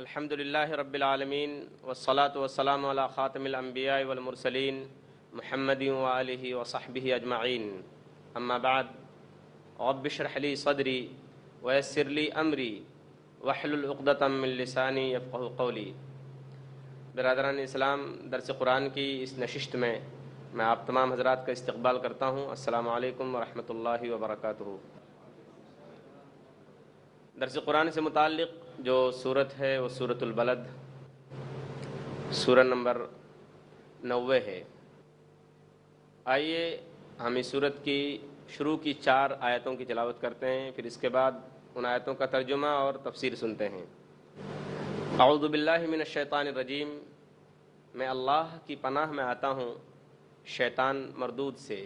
الحمد للہ رب العالمین والصلاة والسلام علی خاتم الانبیاء والمرسلین محمد وآلہ وصحبہ اجمعین اما بعد رب اشرح لی صدری ویسر لی امری واحلل عقدۃ من لسانی یفقہوا قولی۔ برادران اسلام، درس قرآن کی اس نشست میں آپ تمام حضرات کا استقبال کرتا ہوں۔ السلام علیکم ورحمۃ اللہ وبرکاتہ۔ درس قرآن سے متعلق جو صورت ہے وہ سورۃ البلد، سورہ نمبر 90 ہے۔ آئیے ہم اس صورت کی شروع کی 4 آیتوں کی تلاوت کرتے ہیں، پھر اس کے بعد ان آیتوں کا ترجمہ اور تفسیر سنتے ہیں۔ اعوذ باللہ من الشیطان الرجیم، میں اللہ کی پناہ میں آتا ہوں شیطان مردود سے۔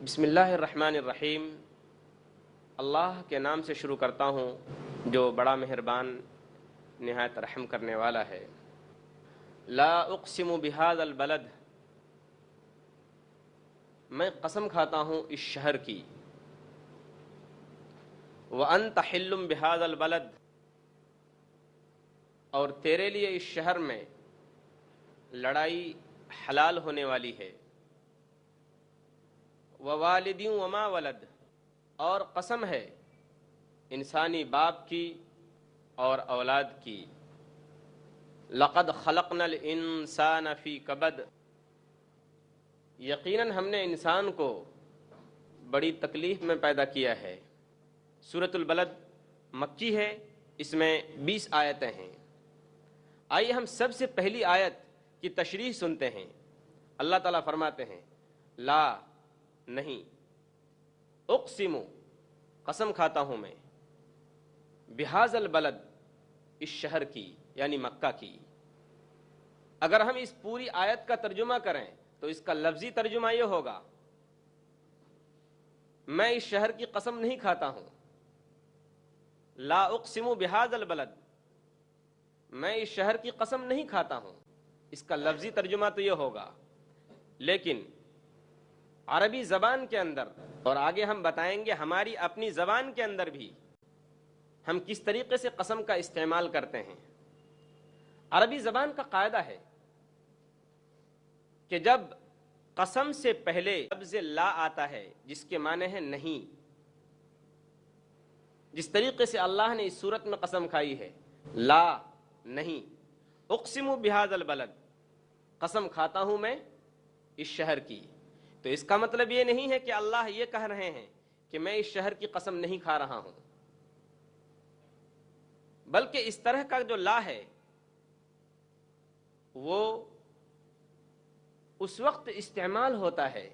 بسم اللہ الرحمن الرحیم، اللہ کے نام سے شروع کرتا ہوں جو بڑا مہربان نہایت رحم کرنے والا ہے۔ لا اقسم بہذا البلد، میں قسم کھاتا ہوں اس شہر کی۔ وانت حل بہذا البلد، اور تیرے لیے اس شہر میں لڑائی حلال ہونے والی ہے۔ ووالد وما ولد، اور قسم ہے انسانی باپ کی اور اولاد کی۔ لقد خلقنا الانسان فی کبد، یقیناً ہم نے انسان کو بڑی تکلیف میں پیدا کیا ہے۔ سورۃ البلد مکی ہے، اس میں 20 آیتیں ہیں۔ آئیے ہم سب سے پہلی آیت کی تشریح سنتے ہیں۔ اللہ تعالیٰ فرماتے ہیں لا، نہیں، اقسم، قسم کھاتا ہوں میں، بہذا البلد، اس شہر کی یعنی مکہ کی۔ اگر ہم اس پوری آیت کا ترجمہ کریں تو اس کا لفظی ترجمہ یہ ہوگا، میں اس شہر کی قسم نہیں کھاتا ہوں۔ لا اقسم بہذا البلد، میں اس شہر کی قسم نہیں کھاتا ہوں، اس کا لفظی ترجمہ تو یہ ہوگا۔ لیکن عربی زبان کے اندر، اور آگے ہم بتائیں گے ہماری اپنی زبان کے اندر بھی ہم کس طریقے سے قسم کا استعمال کرتے ہیں۔ عربی زبان کا قاعدہ ہے کہ جب قسم سے پہلے لفظ لا آتا ہے جس کے معنی ہے نہیں، جس طریقے سے اللہ نے اس صورت میں قسم کھائی ہے، لا، نہیں، اقسم بہذا البلد، قسم کھاتا ہوں میں اس شہر کی، تو اس کا مطلب یہ نہیں ہے کہ اللہ یہ کہہ رہے ہیں کہ میں اس شہر کی قسم نہیں کھا رہا ہوں، بلکہ اس طرح کا جو لا ہے وہ اس وقت استعمال ہوتا ہے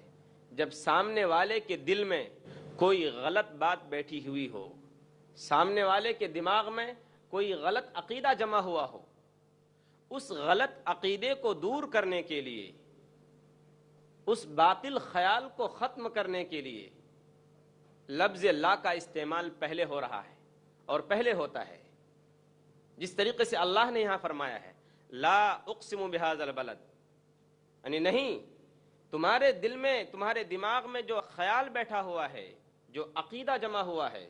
جب سامنے والے کے دل میں کوئی غلط بات بیٹھی ہوئی ہو، سامنے والے کے دماغ میں کوئی غلط عقیدہ جمع ہوا ہو۔ اس غلط عقیدے کو دور کرنے کے لیے، اس باطل خیال کو ختم کرنے کے لیے لفظ لا کا استعمال پہلے ہو رہا ہے اور پہلے ہوتا ہے، جس طریقے سے اللہ نے یہاں فرمایا ہے لا اقسم بہذا البلد، یعنی نہیں، تمہارے دل میں، تمہارے دماغ میں جو خیال بیٹھا ہوا ہے، جو عقیدہ جمع ہوا ہے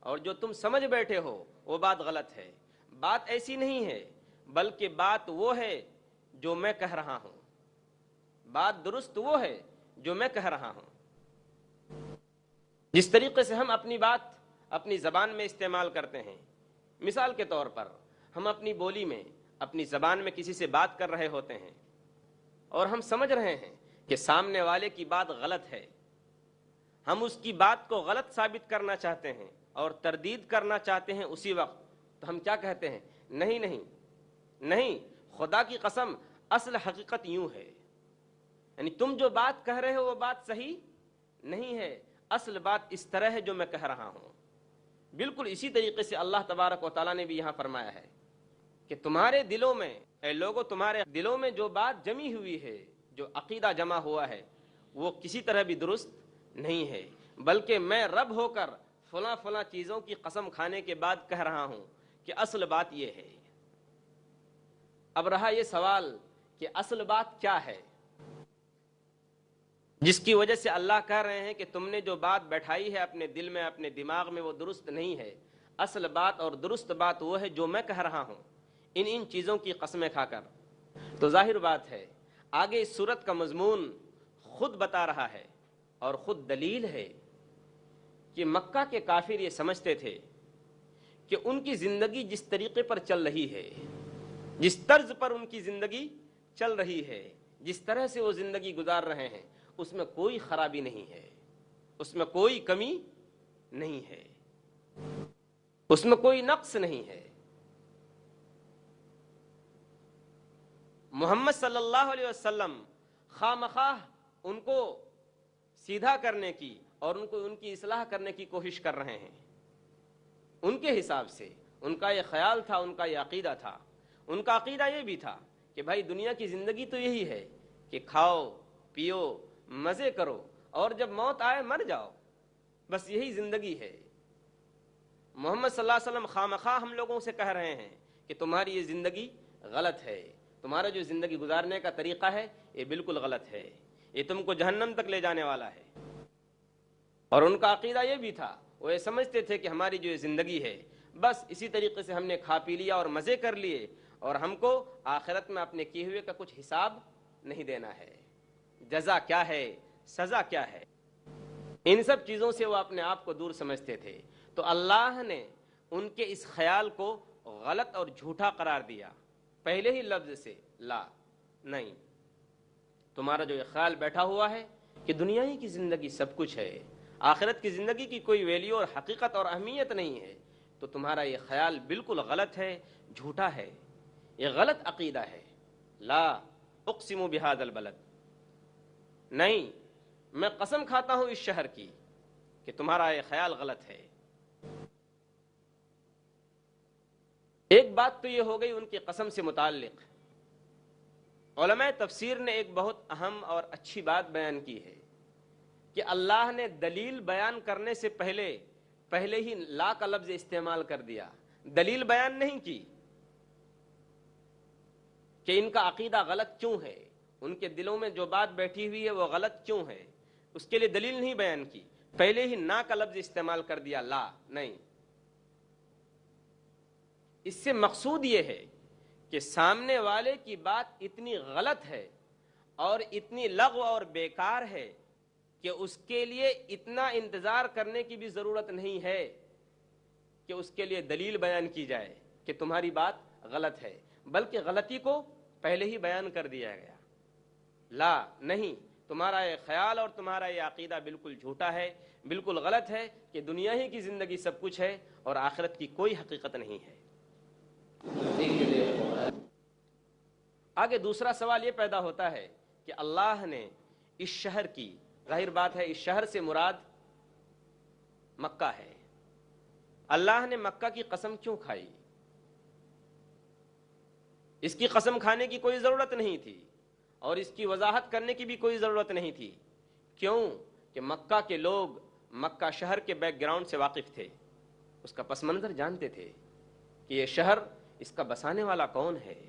اور جو تم سمجھ بیٹھے ہو، وہ بات غلط ہے۔ بات ایسی نہیں ہے، بلکہ بات وہ ہے جو میں کہہ رہا ہوں، بات درست وہ ہے جو میں کہہ رہا ہوں۔ جس طریقے سے ہم اپنی بات اپنی زبان میں استعمال کرتے ہیں، مثال کے طور پر ہم اپنی بولی میں، اپنی زبان میں کسی سے بات کر رہے ہوتے ہیں اور ہم سمجھ رہے ہیں کہ سامنے والے کی بات غلط ہے، ہم اس کی بات کو غلط ثابت کرنا چاہتے ہیں اور تردید کرنا چاہتے ہیں اسی وقت، تو ہم کیا کہتے ہیں؟ نہیں نہیں نہیں، خدا کی قسم، اصل حقیقت یوں ہے، یعنی تم جو بات کہہ رہے ہو وہ بات صحیح نہیں ہے، اصل بات اس طرح ہے جو میں کہہ رہا ہوں۔ بالکل اسی طریقے سے اللہ تبارک و تعالیٰ نے بھی یہاں فرمایا ہے کہ تمہارے دلوں میں، اے لوگوں، تمہارے دلوں میں جو بات جمی ہوئی ہے، جو عقیدہ جمع ہوا ہے، وہ کسی طرح بھی درست نہیں ہے، بلکہ میں رب ہو کر فلاں فلاں چیزوں کی قسم کھانے کے بعد کہہ رہا ہوں کہ اصل بات یہ ہے۔ اب رہا یہ سوال کہ اصل بات کیا ہے جس کی وجہ سے اللہ کہہ رہے ہیں کہ تم نے جو بات بیٹھائی ہے اپنے دل میں، اپنے دماغ میں، وہ درست نہیں ہے۔ اصل بات اور درست بات وہ ہے جو میں کہہ رہا ہوں ان چیزوں کی قسمیں کھا کر۔ تو ظاہر بات ہے آگے اس صورت کا مضمون خود بتا رہا ہے اور خود دلیل ہے کہ مکہ کے کافر یہ سمجھتے تھے کہ ان کی زندگی جس طریقے پر چل رہی ہے، جس طرز پر ان کی زندگی چل رہی ہے، جس طرح سے وہ زندگی گزار رہے ہیں، اس میں کوئی خرابی نہیں ہے، اس میں کوئی کمی نہیں ہے، اس میں کوئی نقص نہیں ہے۔ محمد صلی اللہ علیہ وسلم خواہ مخواہ ان کو سیدھا کرنے کی اور ان کی اصلاح کرنے کی کوشش کر رہے ہیں۔ ان کے حساب سے ان کا یہ خیال تھا، ان کا یہ عقیدہ تھا، ان کا عقیدہ یہ بھی تھا کہ بھائی دنیا کی زندگی تو یہی ہے کہ کھاؤ پیو مزے کرو اور جب موت آئے مر جاؤ، بس یہی زندگی ہے۔ محمد صلی اللہ علیہ وسلم خواہ مخواہ ہم لوگوں سے کہہ رہے ہیں کہ تمہاری یہ زندگی غلط ہے، تمہارا جو زندگی گزارنے کا طریقہ ہے یہ بالکل غلط ہے، یہ تم کو جہنم تک لے جانے والا ہے۔ اور ان کا عقیدہ یہ بھی تھا، وہ یہ سمجھتے تھے کہ ہماری جو یہ زندگی ہے بس اسی طریقے سے ہم نے کھا پی لیا اور مزے کر لیے، اور ہم کو آخرت میں اپنے کیے ہوئے کا کچھ حساب نہیں دینا ہے، جزا کیا ہے، سزا کیا ہے، ان سب چیزوں سے وہ اپنے آپ کو دور سمجھتے تھے۔ تو اللہ نے ان کے اس خیال کو غلط اور جھوٹا قرار دیا پہلے ہی لفظ سے، لا، نہیں، تمہارا جو یہ خیال بیٹھا ہوا ہے کہ دنیا ہی کی زندگی سب کچھ ہے، آخرت کی زندگی کی کوئی ویلیو اور حقیقت اور اہمیت نہیں ہے، تو تمہارا یہ خیال بالکل غلط ہے، جھوٹا ہے، یہ غلط عقیدہ ہے۔ لا اقسم بہذا البلد، نہیں، میں قسم کھاتا ہوں اس شہر کی کہ تمہارا یہ خیال غلط ہے۔ ایک بات تو یہ ہو گئی ان کی قسم سے متعلق۔ علماء تفسیر نے ایک بہت اہم اور اچھی بات بیان کی ہے کہ اللہ نے دلیل بیان کرنے سے پہلے ہی لا کا لفظ استعمال کر دیا، دلیل بیان نہیں کی کہ ان کا عقیدہ غلط کیوں ہے، ان کے دلوں میں جو بات بیٹھی ہوئی ہے وہ غلط کیوں ہے، اس کے لیے دلیل نہیں بیان کی، پہلے ہی نا کا لفظ استعمال کر دیا، لا، نہیں۔ اس سے مقصود یہ ہے کہ سامنے والے کی بات اتنی غلط ہے اور اتنی لغو اور بیکار ہے کہ اس کے لیے اتنا انتظار کرنے کی بھی ضرورت نہیں ہے کہ اس کے لیے دلیل بیان کی جائے کہ تمہاری بات غلط ہے، بلکہ غلطی کو پہلے ہی بیان کر دیا گیا۔ لا، نہیں، تمہارا یہ خیال اور تمہارا یہ عقیدہ بالکل جھوٹا ہے، بالکل غلط ہے کہ دنیا ہی کی زندگی سب کچھ ہے اور آخرت کی کوئی حقیقت نہیں ہے۔ آگے دوسرا سوال یہ پیدا ہوتا ہے کہ اللہ نے اس شہر کی، ظاہر بات ہے اس شہر سے مراد مکہ ہے، اللہ نے مکہ کی قسم کیوں کھائی؟ اس کی قسم کھانے کی کوئی ضرورت نہیں تھی اور اس کی وضاحت کرنے کی بھی کوئی ضرورت نہیں تھی۔ کیوں؟ کہ مکہ کے لوگ مکہ شہر کے بیک گراؤنڈ سے واقف تھے، اس کا پس منظر جانتے تھے کہ یہ شہر، اس کا بسانے والا کون ہے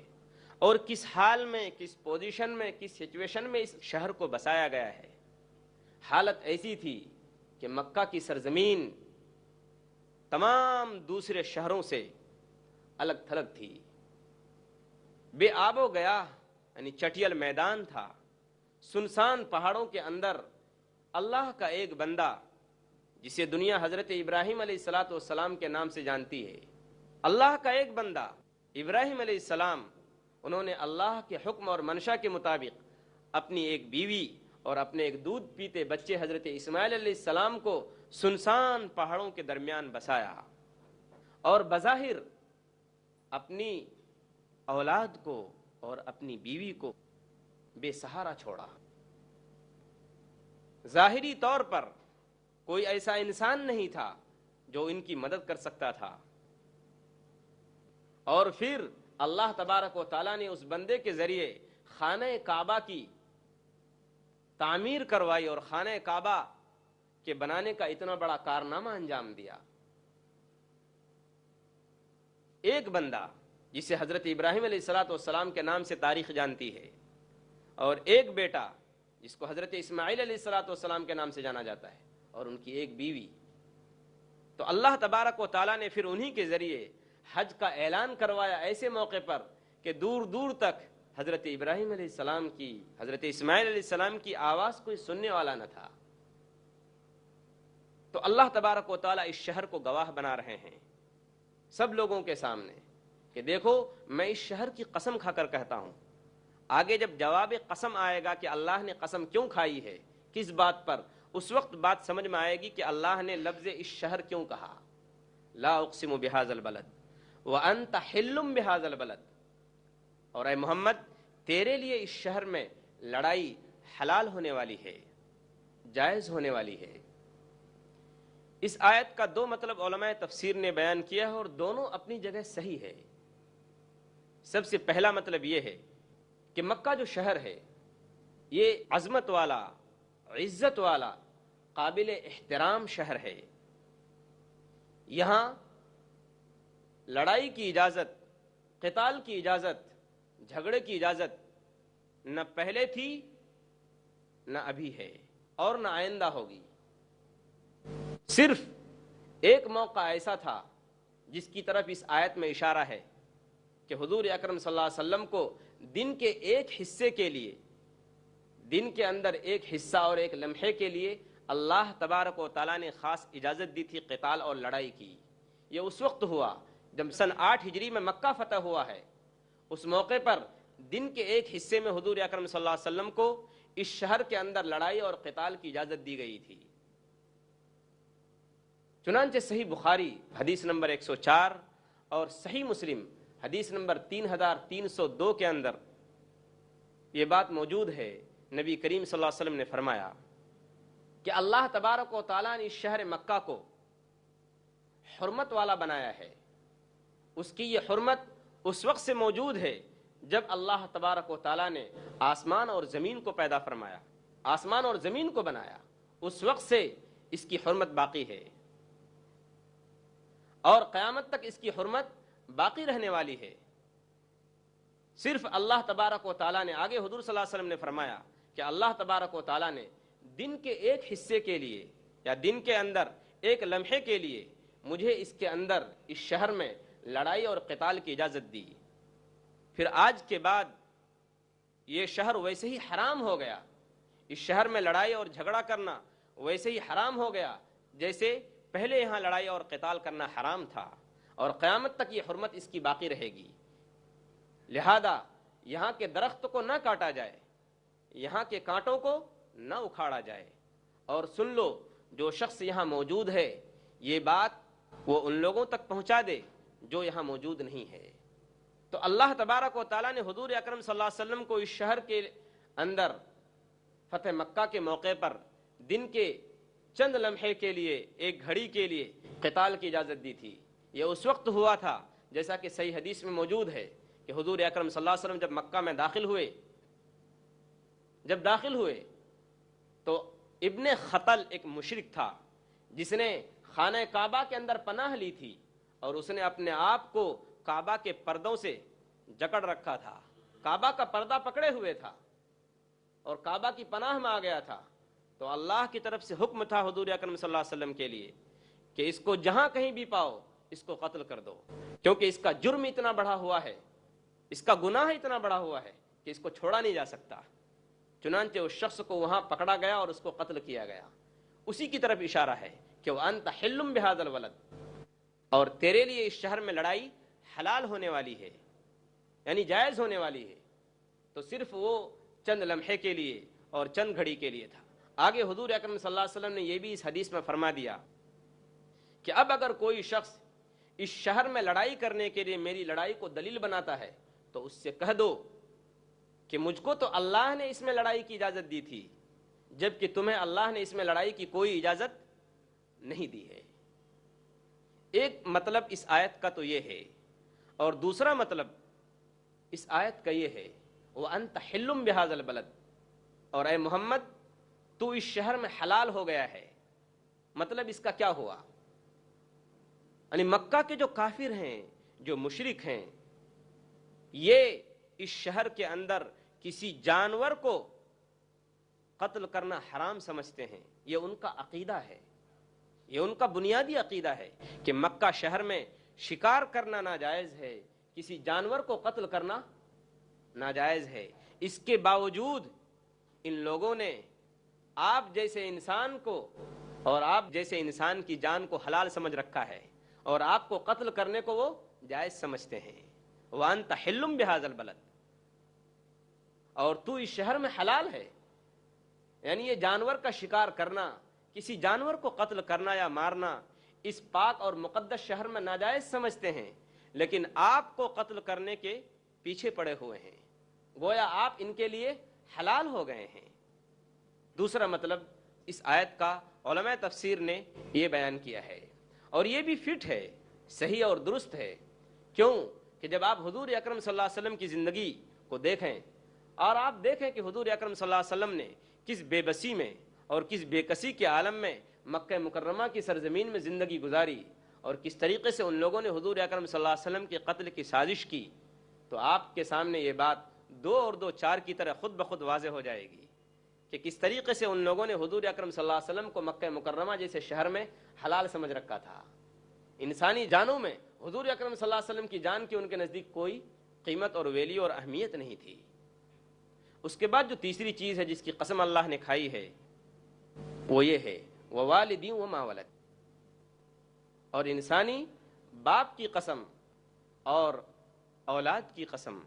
اور کس حال میں، کس پوزیشن میں، کس سچویشن میں اس شہر کو بسایا گیا ہے۔ حالت ایسی تھی کہ مکہ کی سرزمین تمام دوسرے شہروں سے الگ تھلگ تھی، بے آب و گیا، یعنی چٹیل میدان تھا، سنسان پہاڑوں کے اندر اللہ کا ایک بندہ جسے دنیا حضرت ابراہیم علیہ السلام کے نام سے جانتی ہے، اللہ کا ایک بندہ ابراہیم علیہ السلام، انہوں نے اللہ کے حکم اور منشا کے مطابق اپنی ایک بیوی اور اپنے ایک دودھ پیتے بچے حضرت اسماعیل علیہ السلام کو سنسان پہاڑوں کے درمیان بسایا اور بظاہر اپنی اولاد کو اور اپنی بیوی کو بے سہارا چھوڑا۔ ظاہری طور پر کوئی ایسا انسان نہیں تھا جو ان کی مدد کر سکتا تھا، اور پھر اللہ تبارک و تعالیٰ نے اس بندے کے ذریعے خانہ کعبہ کی تعمیر کروائی اور خانہ کعبہ کے بنانے کا اتنا بڑا کارنامہ انجام دیا۔ ایک بندہ جسے حضرت ابراہیم علیہ السلام کے نام سے تاریخ جانتی ہے، اور ایک بیٹا جس کو حضرت اسماعیل علیہ السلام کے نام سے جانا جاتا ہے، اور ان کی ایک بیوی، تو اللہ تبارک و تعالیٰ نے پھر انہی کے ذریعے حج کا اعلان کروایا ایسے موقع پر کہ دور دور تک حضرت ابراہیم علیہ السلام کی، حضرت اسماعیل علیہ السلام کی آواز کوئی سننے والا نہ تھا۔ تو اللہ تبارک و تعالیٰ اس شہر کو گواہ بنا رہے ہیں سب لوگوں کے سامنے کہ دیکھو میں اس شہر کی قسم کھا کر کہتا ہوں۔ آگے جب جواب قسم آئے گا کہ اللہ نے قسم کیوں کھائی ہے، کس بات پر، اس وقت بات سمجھ میں آئے گی کہ اللہ نے لفظ اس شہر کیوں کہا، لا اقسم بہذا البلد وانت حل بہذا البلد۔ اور اے محمد تیرے لیے اس شہر میں لڑائی حلال ہونے والی ہے، جائز ہونے والی ہے۔ اس آیت کا دو مطلب علماء تفسیر نے بیان کیا ہے اور دونوں اپنی جگہ صحیح ہے۔ سب سے پہلا مطلب یہ ہے کہ مکہ جو شہر ہے یہ عظمت والا، عزت والا، قابل احترام شہر ہے۔ یہاں لڑائی کی اجازت، قتال کی اجازت، جھگڑے کی اجازت نہ پہلے تھی نہ ابھی ہے اور نہ آئندہ ہوگی۔ صرف ایک موقع ایسا تھا جس کی طرف اس آیت میں اشارہ ہے کہ حضور اکرم صلی اللہ علیہ وسلم کو دن کے ایک حصے کے لیے، دن کے اندر ایک حصہ اور ایک لمحے کے لیے اللہ تبارک و تعالیٰ نے خاص اجازت دی تھی قتال اور لڑائی کی۔ یہ اس وقت ہوا جب سن 8 ہجری میں مکہ فتح ہوا ہے۔ اس موقع پر دن کے ایک حصے میں حضور اکرم صلی اللہ علیہ وسلم کو اس شہر کے اندر لڑائی اور قتال کی اجازت دی گئی تھی۔ چنانچہ صحیح بخاری حدیث نمبر 104 اور صحیح مسلم حدیث نمبر 3302 کے اندر یہ بات موجود ہے۔ نبی کریم صلی اللہ علیہ وسلم نے فرمایا کہ اللہ تبارک و تعالیٰ نے اس شہر مکہ کو حرمت والا بنایا ہے۔ اس کی یہ حرمت اس وقت سے موجود ہے جب اللہ تبارک و تعالیٰ نے آسمان اور زمین کو پیدا فرمایا، آسمان اور زمین کو بنایا، اس وقت سے اس کی حرمت باقی ہے اور قیامت تک اس کی حرمت باقی رہنے والی ہے۔ صرف اللہ تبارک و تعالیٰ نے، آگے حضور صلی اللہ علیہ وسلم نے فرمایا کہ اللہ تبارک و تعالیٰ نے دن کے ایک حصے کے لیے یا دن کے اندر ایک لمحے کے لیے مجھے اس کے اندر اس شہر میں لڑائی اور قتال کی اجازت دی۔ پھر آج کے بعد یہ شہر ویسے ہی حرام ہو گیا، اس شہر میں لڑائی اور جھگڑا کرنا ویسے ہی حرام ہو گیا جیسے پہلے یہاں لڑائی اور قتال کرنا حرام تھا، اور قیامت تک یہ حرمت اس کی باقی رہے گی۔ لہذا یہاں کے درخت کو نہ کاٹا جائے، یہاں کے کانٹوں کو نہ اکھاڑا جائے، اور سن لو جو شخص یہاں موجود ہے یہ بات وہ ان لوگوں تک پہنچا دے جو یہاں موجود نہیں ہے۔ تو اللہ تبارک و تعالیٰ نے حضور اکرم صلی اللہ علیہ وسلم کو اس شہر کے اندر فتح مکہ کے موقع پر دن کے چند لمحے کے لیے، ایک گھڑی کے لیے قتال کی اجازت دی تھی۔ یہ اس وقت ہوا تھا جیسا کہ صحیح حدیث میں موجود ہے کہ حضور اکرم صلی اللہ علیہ وسلم جب مکہ میں داخل ہوئے تو ابن خطل ایک مشرک تھا جس نے خانہ کعبہ کے اندر پناہ لی تھی، اور اس نے اپنے آپ کو کعبہ کے پردوں سے جکڑ رکھا تھا، کعبہ کا پردہ پکڑے ہوئے تھا اور کعبہ کی پناہ میں آ گیا تھا۔ تو اللہ کی طرف سے حکم تھا حضور اکرم صلی اللہ علیہ وسلم کے لیے کہ اس کو جہاں کہیں بھی پاؤ اس کو قتل کر دو، کیونکہ اس کا جرم اتنا بڑا ہوا ہے، اس کا گناہ اتنا بڑا ہوا ہے کہ اس کو چھوڑا نہیں جا سکتا۔ چنانچہ اس شخص کو وہاں پکڑا گیا اور اس کو قتل کیا گیا۔ اسی کی طرف اشارہ ہے کہ وَأَنْتَ حِلٌّ بِهَذَا الْبَلَدِ، اور تیرے لیے اس شہر میں لڑائی حلال ہونے والی ہے، یعنی جائز ہونے والی ہے۔ تو صرف وہ چند لمحے کے لیے اور چند گھڑی کے لیے تھا۔ آگے حضور اکرم صلی اللہ علیہ وسلم نے یہ بھی اس حدیث میں فرما دیا کہ اب اگر کوئی شخص اس شہر میں لڑائی کرنے کے لیے میری لڑائی کو دلیل بناتا ہے تو اس سے کہہ دو کہ مجھ کو تو اللہ نے اس میں لڑائی کی اجازت دی تھی، جبکہ تمہیں اللہ نے اس میں لڑائی کی کوئی اجازت نہیں دی ہے۔ ایک مطلب اس آیت کا تو یہ ہے، اور دوسرا مطلب اس آیت کا یہ ہے وَأَنْتَ حِلٌّ بِهَذَا الْبَلَدِ، اور اے محمد تو اس شہر میں حلال ہو گیا ہے۔ مطلب اس کا کیا ہوا؟ یعنی مکہ کے جو کافر ہیں، جو مشرک ہیں، یہ اس شہر کے اندر کسی جانور کو قتل کرنا حرام سمجھتے ہیں، یہ ان کا عقیدہ ہے۔ یہ ان کا بنیادی عقیدہ ہے کہ مکہ شہر میں شکار کرنا ناجائز ہے، کسی جانور کو قتل کرنا ناجائز ہے۔ اس کے باوجود ان لوگوں نے آپ جیسے انسان کو اور آپ جیسے انسان کی جان کو حلال سمجھ رکھا ہے، اور آپ کو قتل کرنے کو وہ جائز سمجھتے ہیں۔ وَأَنْتَ حِلٌّ بِهَذَا الْبَلَدِ، اور تو اس شہر میں حلال ہے، یعنی یہ جانور کا شکار کرنا، کسی جانور کو قتل کرنا یا مارنا اس پاک اور مقدس شہر میں ناجائز سمجھتے ہیں، لیکن آپ کو قتل کرنے کے پیچھے پڑے ہوئے ہیں، گویا آپ ان کے لیے حلال ہو گئے ہیں۔ دوسرا مطلب اس آیت کا علماء تفسیر نے یہ بیان کیا ہے، اور یہ بھی فٹ ہے، صحیح اور درست ہے۔ کیوں کہ جب آپ حضور اکرم صلی اللہ علیہ وسلم کی زندگی کو دیکھیں، اور آپ دیکھیں کہ حضور اکرم صلی اللہ علیہ وسلم نے کس بے بسی میں اور کس بے کسی کے عالم میں مکہ مکرمہ کی سرزمین میں زندگی گزاری، اور کس طریقے سے ان لوگوں نے حضور اکرم صلی اللہ علیہ وسلم کے قتل کی سازش کی، تو آپ کے سامنے یہ بات 2 اور 2 4 کی طرح خود بخود واضح ہو جائے گی کہ کس طریقے سے ان لوگوں نے حضور اکرم صلی اللہ علیہ وسلم کو مکہ مکرمہ جیسے شہر میں حلال سمجھ رکھا تھا۔ انسانی جانوں میں حضور اکرم صلی اللہ علیہ وسلم کی جان کی ان کے نزدیک کوئی قیمت اور ویلیو اور اہمیت نہیں تھی۔ اس کے بعد جو تیسری چیز ہے جس کی قسم اللہ نے کھائی ہے وہ یہ ہے ووالدی وما ولد، اور انسانی باپ کی قسم اور اولاد کی قسم۔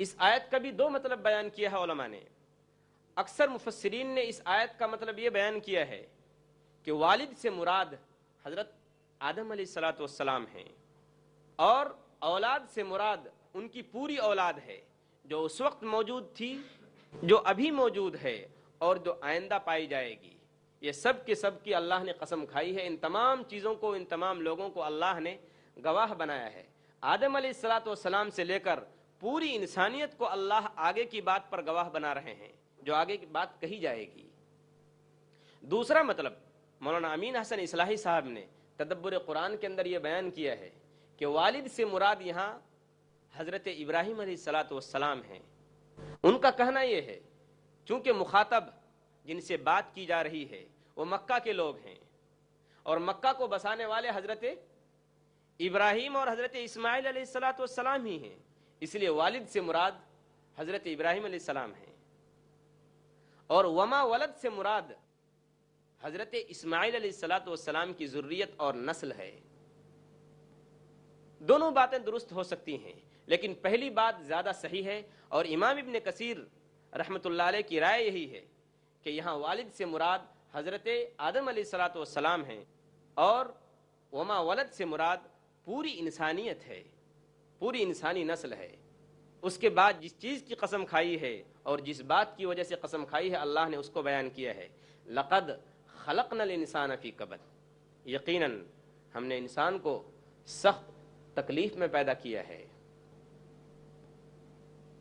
اس آیت کا بھی 2 مطلب بیان کیا ہے علماء نے۔ اکثر مفسرین نے اس آیت کا مطلب یہ بیان کیا ہے کہ والد سے مراد حضرت آدم علیہ الصلاۃ والسلام ہیں، اور اولاد سے مراد ان کی پوری اولاد ہے، جو اس وقت موجود تھی، جو ابھی موجود ہے، اور جو آئندہ پائی جائے گی۔ یہ سب کے سب کی اللہ نے قسم کھائی ہے۔ ان تمام چیزوں کو، ان تمام لوگوں کو اللہ نے گواہ بنایا ہے۔ آدم علیہ الصلاۃ والسلام سے لے کر پوری انسانیت کو اللہ آگے کی بات پر گواہ بنا رہے ہیں، جو آگے کی بات کہی جائے گی۔ دوسرا مطلب مولانا امین حسن اصلاحی صاحب نے تدبر قرآن کے اندر یہ بیان کیا ہے کہ والد سے مراد یہاں حضرت ابراہیم علیہ الصلاۃ والسلام ہیں۔ ان کا کہنا یہ ہے چونکہ مخاطب جن سے بات کی جا رہی ہے وہ مکہ کے لوگ ہیں، اور مکہ کو بسانے والے حضرت ابراہیم اور حضرت اسماعیل علیہ الصلاۃ والسلام ہی ہیں، اس لیے والد سے مراد حضرت ابراہیم علیہ السلام ہیں، اور وما ولد سے مراد حضرت اسماعیل علیہ الصلاۃ والسلام کی ذریت اور نسل ہے۔ دونوں باتیں درست ہو سکتی ہیں، لیکن پہلی بات زیادہ صحیح ہے، اور امام ابن کثیر رحمۃ اللہ علیہ کی رائے یہی ہے کہ یہاں والد سے مراد حضرت آدم علیہ الصلاۃ والسلام ہیں، اور وما ولد سے مراد پوری انسانیت ہے، پوری انسانی نسل ہے۔ اس کے بعد جس چیز کی قسم کھائی ہے اور جس بات کی وجہ سے قسم کھائی ہے اللہ نے اس کو بیان کیا ہے، لقد خلقنا الانسان فی کبد، یقیناً ہم نے انسان کو سخت تکلیف میں پیدا کیا ہے۔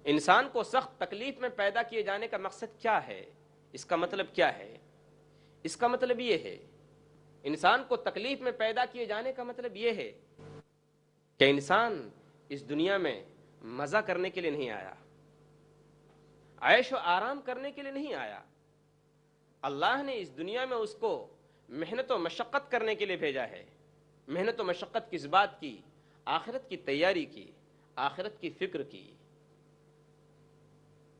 انسان کو سخت تکلیف میں پیدا کیے جانے کا مقصد کیا ہے؟ اس کا مطلب کیا ہے؟ اس کا مطلب یہ ہے، انسان کو تکلیف میں پیدا کیے جانے کا مطلب یہ ہے کہ انسان اس دنیا میں مزہ کرنے کے لیے نہیں آیا، عیش و آرام کرنے کے لیے نہیں آیا۔ اللہ نے اس دنیا میں اس کو محنت و مشقت کرنے کے لیے بھیجا ہے۔ محنت و مشقت کس بات کی؟ آخرت کی تیاری کی، آخرت کی فکر کی۔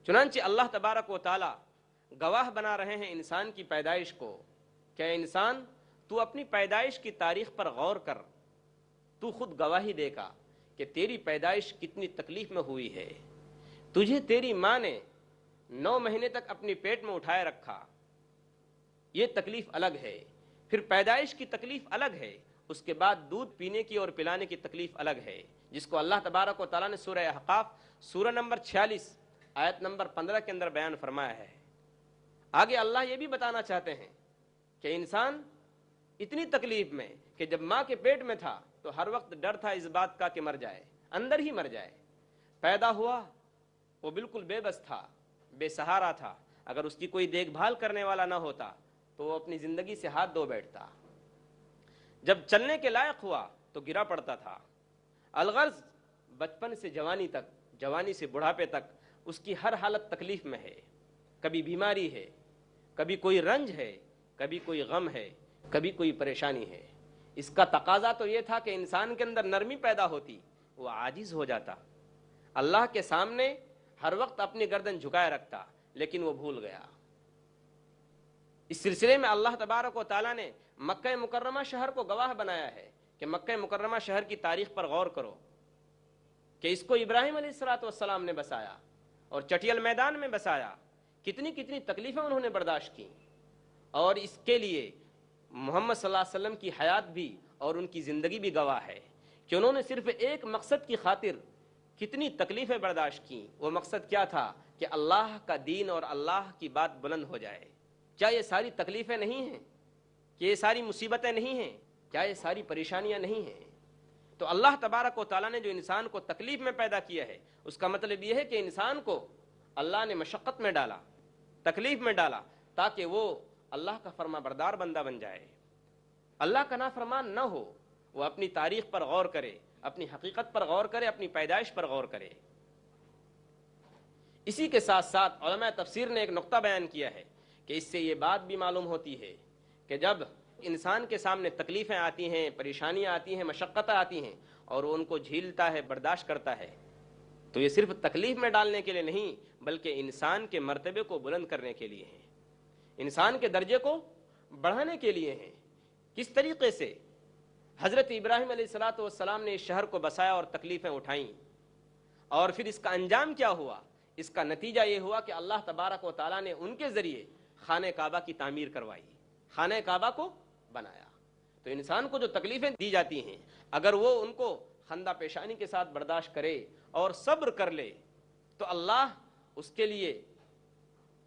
چنانچہ اللہ تبارک و تعالی گواہ بنا رہے ہیں انسان کی پیدائش کو کہ اے انسان تو اپنی پیدائش کی تاریخ پر غور کر، تو خود گواہی دے گا کہ تیری پیدائش کتنی تکلیف میں ہوئی ہے۔ تجھے تیری ماں نے 9 مہینے تک اپنی پیٹ میں اٹھائے رکھا، یہ تکلیف الگ ہے۔ پھر پیدائش کی تکلیف الگ ہے، اس کے بعد دودھ پینے کی اور پلانے کی تکلیف الگ ہے، جس کو اللہ تبارک و تعالیٰ نے سورہ احقاف سورہ نمبر 46 آیت نمبر 15 کے اندر بیان فرمایا ہے۔ آگے اللہ یہ بھی بتانا چاہتے ہیں کہ انسان اتنی تکلیف میں کہ جب ماں کے پیٹ میں تھا تو ہر وقت ڈر تھا اس بات کا کہ مر جائے، اندر ہی مر جائے۔ پیدا ہوا وہ بالکل بے بس تھا، بے سہارا تھا، اگر اس کی کوئی دیکھ بھال کرنے والا نہ ہوتا تو وہ اپنی زندگی سے ہاتھ دھو بیٹھتا۔ جب چلنے کے لائق ہوا تو گرا پڑتا تھا۔ الغرض بچپن سے جوانی تک، جوانی سے بڑھاپے تک اس کی ہر حالت تکلیف میں ہے، کبھی بیماری ہے، کبھی کوئی رنج ہے، کبھی کوئی غم ہے، کبھی کوئی پریشانی ہے. اس کا تقاضا تو یہ تھا کہ انسان کے اندر نرمی پیدا ہوتی, وہ عاجز ہو جاتا, اللہ کے سامنے ہر وقت اپنی گردن جھکائے رکھتا, لیکن وہ بھول گیا. اس سلسلے میں اللہ تبارک و تعالیٰ نے مکہ مکرمہ شہر کو گواہ بنایا ہے کہ مکہ مکرمہ شہر کی تاریخ پر غور کرو کہ اس کو ابراہیم علیہ الصلوۃ والسلام نے بسایا اور چٹیل میدان میں بسایا. کتنی کتنی تکلیفیں انہوں نے برداشت کی, اور اس کے لیے محمد صلی اللہ علیہ وسلم کی حیات بھی اور ان کی زندگی بھی گواہ ہے کہ انہوں نے صرف ایک مقصد کی خاطر کتنی تکلیفیں برداشت کی. وہ مقصد کیا تھا؟ کہ اللہ کا دین اور اللہ کی بات بلند ہو جائے. کیا یہ ساری تکلیفیں نہیں ہیں؟ کہ یہ ساری مصیبتیں نہیں ہیں؟ کیا یہ ساری پریشانیاں نہیں ہیں؟ تو اللہ تبارک و تعالیٰ نے جو انسان کو تکلیف میں پیدا کیا ہے, اس کا مطلب یہ ہے کہ انسان کو اللہ نے مشقت میں ڈالا, تکلیف میں ڈالا, تاکہ وہ اللہ کا فرما بردار بندہ بن جائے, اللہ کا نافرمان نہ ہو. وہ اپنی تاریخ پر غور کرے, اپنی حقیقت پر غور کرے, اپنی پیدائش پر غور کرے. اسی کے ساتھ ساتھ علماء تفسیر نے ایک نقطہ بیان کیا ہے کہ اس سے یہ بات بھی معلوم ہوتی ہے کہ جب انسان کے سامنے تکلیفیں آتی ہیں, پریشانیاں آتی ہیں, مشقتیں آتی ہیں, اور وہ ان کو جھیلتا ہے, برداشت کرتا ہے, تو یہ صرف تکلیف میں ڈالنے کے لیے نہیں, بلکہ انسان کے مرتبے کو بلند کرنے کے لیے ہیں, انسان کے درجے کو بڑھانے کے لیے ہیں. کس طریقے سے؟ حضرت ابراہیم علیہ الصلوۃ والسلام نے اس شہر کو بسایا اور تکلیفیں اٹھائیں, اور پھر اس کا انجام کیا ہوا؟ اس کا نتیجہ یہ ہوا کہ اللہ تبارک و تعالیٰ نے ان کے ذریعے خانہ کعبہ کی تعمیر کروائی, خانہ کعبہ کو بنایا. تو انسان کو جو تکلیفیں دی جاتی ہیں, اگر وہ ان کو خندہ پیشانی کے ساتھ برداشت کرے اور صبر کر لے, تو اللہ اس کے لیے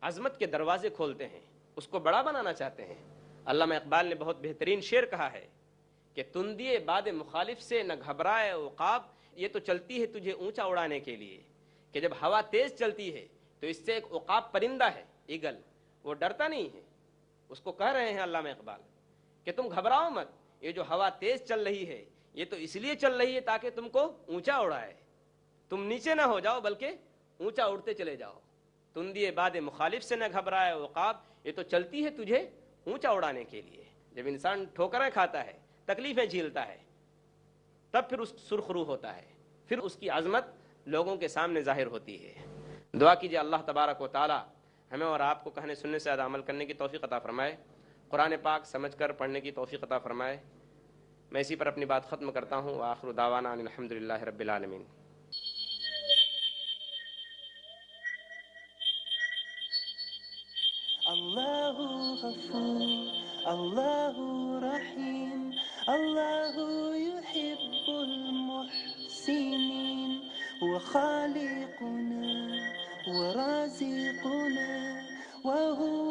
عظمت کے دروازے کھولتے ہیں, اس کو بڑا بنانا چاہتے ہیں. علامہ اقبال نے بہت بہترین شعر کہا ہے کہ تندیے باد مخالف سے نہ گھبرائے عقاب, یہ تو چلتی ہے تجھے اونچا اڑانے کے لیے. کہ جب ہوا تیز چلتی ہے تو اس سے ایک عقاب پرندہ ہے, ایگل, وہ ڈرتا نہیں ہے. اس کو کہہ رہے ہیں علامہ اقبال کہ تم گھبراؤ مت, یہ جو ہوا تیز چل رہی ہے یہ تو اس لیے چل رہی ہے تاکہ تم کو اونچا اڑائے, تم نیچے نہ ہو جاؤ بلکہ اونچا اڑتے چلے جاؤ. تندیے باد مخالف سے نہ گھبرائے عقاب, یہ تو چلتی ہے تجھے اونچا اڑانے کے لیے. جب انسان ٹھوکریں کھاتا ہے, تکلیفیں جھیلتا ہے, تب پھر اس سرخرو ہوتا ہے, پھر اس کی عظمت لوگوں کے سامنے ظاہر ہوتی ہے. دعا کیجیے اللہ تبارک و تعالی ہمیں اور آپ کو کہنے سننے سے زیادہ عمل کرنے کی توفیق عطا فرمائے, قرآن پاک سمجھ کر پڑھنے کی توفیق عطا فرمائے. میں اسی پر اپنی بات ختم کرتا ہوں. وآخر دعوانا ان الحمدللہ رب العالمین. اللہ غفور اللہ رحیم اللہ يحب المحسنین وخالقنا ورازقنا وهو